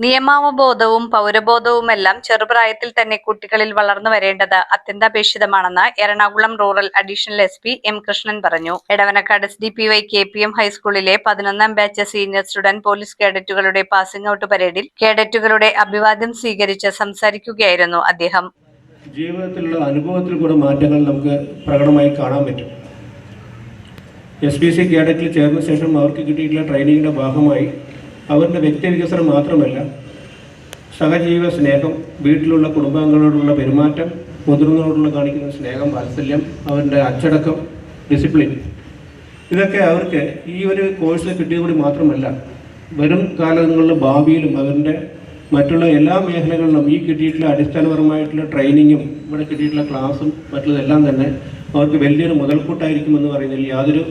നിയമാവബോധവും പൗരബോധവുമെല്ലാം ചെറുപ്രായത്തിൽ തന്നെ കുട്ടികളിൽ വളർന്നു വരേണ്ടത് അത്യന്താപേക്ഷിതമാണെന്ന് Ernakulam rural additional SP M Krishnan പറഞ്ഞു. എടവനക്കാട് SDPY KPM ഹൈസ്കൂളിലെ 11ാം ബാച്ച് സീനിയർ സ്റ്റുഡന്റ് പോലീസ് കേഡറ്റുകളുടെ പാസിംഗ് ഔട്ട് പരേഡിൽ കേഡറ്റുകളുടെ അഭിവാദ്യം സ്വീകരിച്ച് സംസാരിക്കുകയായിരുന്നു അദ്ദേഹം. ജീവിതത്തിലുള്ള അനുഭവത്തിൽ കൂടെ മാറ്റങ്ങൾ നമുക്ക് പ്രകടമായി കാണാൻ പറ്റും. SPC കേഡറ്റിൽ ചേർന്ന ശേഷം അവർക്ക് കിട്ടിയിട്ടുള്ള ട്രെയിനിങ്ങിൻ്റെ ഭാഗമായി അവരുടെ വ്യക്തിവികസനം മാത്രമല്ല, സഹജീവ സ്നേഹം, വീട്ടിലുള്ള കുടുംബാംഗങ്ങളോടുള്ള പെരുമാറ്റം, മുതിർന്നവരോടുള്ള കാണിക്കുന്ന സ്നേഹം, വാത്സല്യം, അവരുടെ അച്ചടക്കം, ഡിസിപ്ലിൻ, ഇതൊക്കെ അവർക്ക് ഈ ഒരു കോഴ്സിൽ കിട്ടിയതുകൂടി മാത്രമല്ല, വരും കാലങ്ങളിലും ഭാവിയിലും അവരുടെ മറ്റുള്ള എല്ലാ മേഖലകളിലും ഈ കിട്ടിയിട്ടുള്ള അടിസ്ഥാനപരമായിട്ടുള്ള ട്രെയിനിങ്ങും ഇവിടെ കിട്ടിയിട്ടുള്ള ക്ലാസ്സും മറ്റുള്ളതെല്ലാം തന്നെ അവർക്ക് വലിയൊരു മുതൽക്കൂട്ടായിരിക്കുമെന്ന് പറയുന്നതിൽ യാതൊരു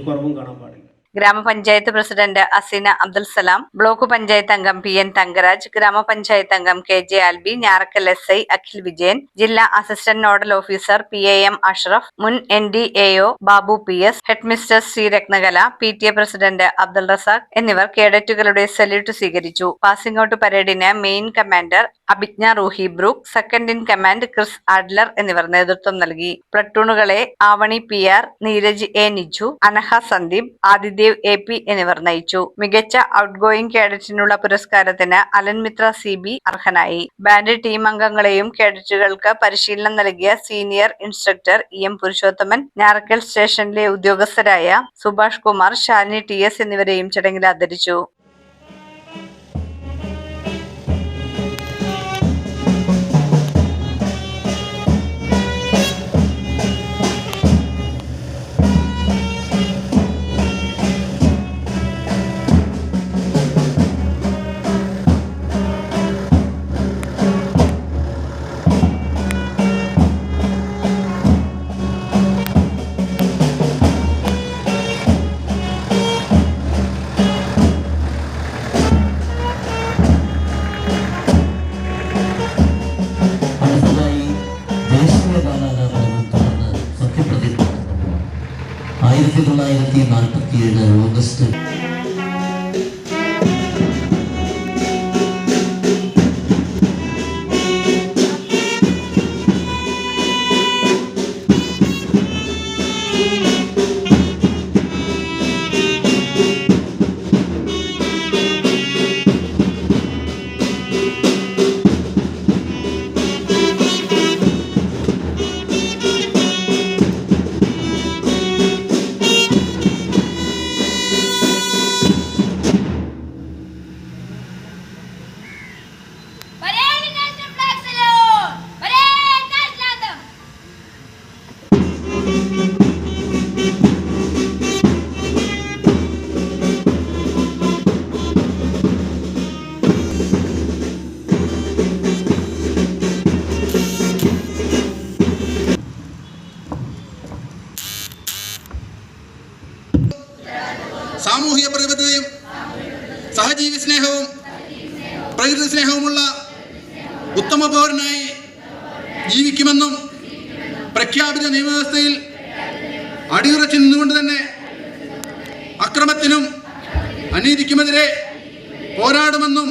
കുറവും കാണാൻ പാടില്ല. ഗ്രാമപഞ്ചായത്ത് പ്രസിഡന്റ് അസീന അബ്ദുൽ സലാം, ബ്ലോക്ക് പഞ്ചായത്ത് അംഗം PN തങ്കരാജ്, ഗ്രാമപഞ്ചായത്ത് അംഗം KJ ആൽബി, ഞാറക്കൽ SI അഖിൽ വിജയൻ, ജില്ലാ assistant nodal officer PAM Ashraf, മുൻ NDAO Babu PS, headmistress C Rathnakala, PTA president Abdul Razak എന്നിവർ കേഡറ്റുകളുടെ സല്യൂട്ട് സ്വീകരിച്ചു. പാസിംഗ് ഔട്ട് പരേഡിന് main commander Abhijna Roohi Brook, second in command Chris Adler എന്നിവർ നേതൃത്വം നൽകി. പ്ലട്ടൂണുകളെ Avani PR, Neeraj A Niju, Anaha Sandeep, Adidev AP എന്നിവർ നയിച്ചു. മികച്ച ഔട്ട് ഗോയിങ് കേഡറ്റിനുള്ള പുരസ്കാരത്തിന് അലൻ മിത്ര CB അർഹനായി. ബാൻഡ് ടീം അംഗങ്ങളെയും കേഡറ്റുകൾക്ക് പരിശീലനം നൽകിയ senior instructor EM Purushothaman, Njarakkal സ്റ്റേഷനിലെ ഉദ്യോഗസ്ഥരായ സുഭാഷ് കുമാർ, ശാലിനി TS എന്നിവരെയും ചടങ്ങിൽ ആദരിച്ചു. ഓഗസ്റ്റ് സാമൂഹിക പ്രതിബദ്ധതയും സഹജീവി സ്നേഹവും പ്രകൃതി സ്നേഹവുമുള്ള ഉത്തമ പൗരനായി ജീവിക്കുമെന്നും പ്രഖ്യാപിത നിയമവ്യവസ്ഥയിൽ അടിയുറച്ചു നിന്നുകൊണ്ട് തന്നെ അക്രമത്തിനും അനീതിക്കുമെതിരെ പോരാടുമെന്നും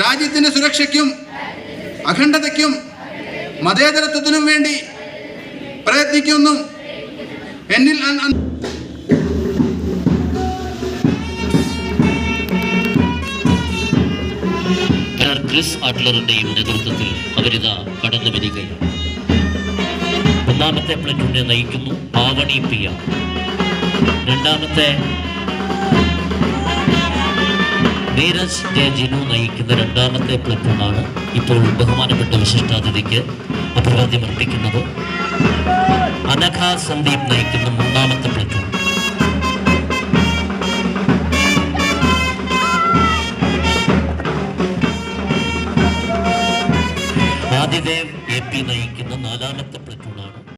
രാജ്യത്തിൻ്റെ സുരക്ഷയ്ക്കും അഖണ്ഡതയ്ക്കും മതേതരത്വത്തിനും വേണ്ടി പ്രയത്നിക്കുമെന്നും എന്നിൽ ക്രിസ് ആഡ്ലറിന്റെയും നേതൃത്വത്തിൽ അവരിതാ കടന്നു വരികയാണ്. ഒന്നാമത്തെ പ്ലറ്റൂണിനെ നയിക്കുന്നു ആവണി PR. രണ്ടാമത്തെ നീരജ് ജിനു നയിക്കുന്ന രണ്ടാമത്തെ പ്ലറ്റൂണാണ് ഇപ്പോൾ ബഹുമാനപ്പെട്ട വിശിഷ്ടാതിഥിക്ക് അഭിവാദ്യം അർപ്പിക്കുന്നത്. അനഘ സന്ദീപ് നയിക്കുന്ന മൂന്നാമത്തെ പ്ലറ്റൂൺ. ആദിദേവ് AP നയിക്കുന്ന